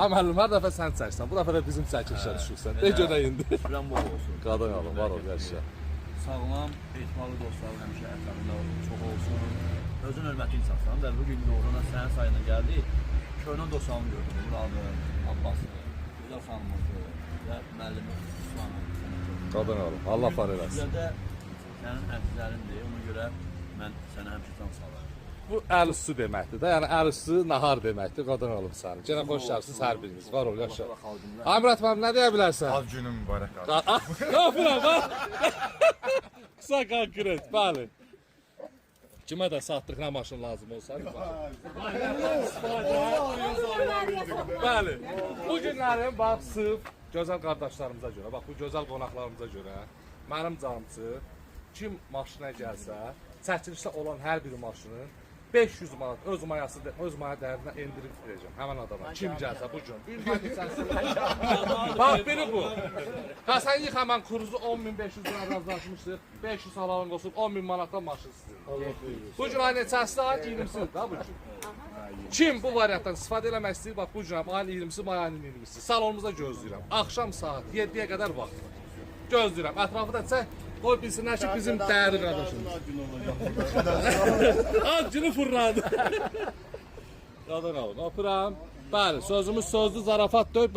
Müəllim, hər dəfə sən çəksən, bu dəfə də bizim çəkilişə düşürsən. De görə indi. Şükran bol olsun. Qadan alın, var ol, yaşa. Sağlam, ehtimallı dostlarım həmişə ətrafında çox olsun. Özün hörmətli insansan və bugün doğrudan sənin sayına gəldi. Köhnə dostlarımı gördüm. Muradı, Abbası, Gözəl xanımızı və müəllimi İslamı. Qadan alın, Allah var eləsin. Bizə də sənin əzizlərindir, ona görə mən sənə həmişə can sağlarım. Bu əl üstü deməkdir də, yəni əl üstü nahar deməkdir, qadan alım səni. Genə xoş gəlsiniz hər biriniz, var ol, yaşa. Amrat mənim, nə deyə bilərsən? Az günün mübarək abi. Ne yapıram, ha? Qısa konkret, bəli. Kimə də satdıq nə maşın lazım olsa? Bəli. Bu günlərin bax, sırf gözəl qardaşlarımıza görə, bax bu gözəl qonaqlarımıza görə, mənim canımçı, kim maşına gəlsə, çəkilişdə olan hər bir maşının 500 manat öz maya dəyərinə endirib verəcəm həmən adama. Kim gəlsə bu gün. Bax biri bu. Ha sən yıx həmən kuruzu 10.500 lira razılaşmışdıq. 500 halalın olsun 10.000 manatdan maşın sizin. Bu gün ayın neçəsi ayın 20'sidir da bu gün. Kim bu variantdan istifadə eləmək istəyir? Bax bu gün ayın 20'si, ayın 20'si. Salonumuzda gözləyirəm. Axşam saat 7'yə qədər vaxt. Gözləyirəm. Ətrafı da çək. Qoy bilsinlər ki, bizim dəyərli qardaşımız. Az günü fırladı. Qadan alın, öpürəm. Bəli, sözümüz sözdür, zarafat deyil.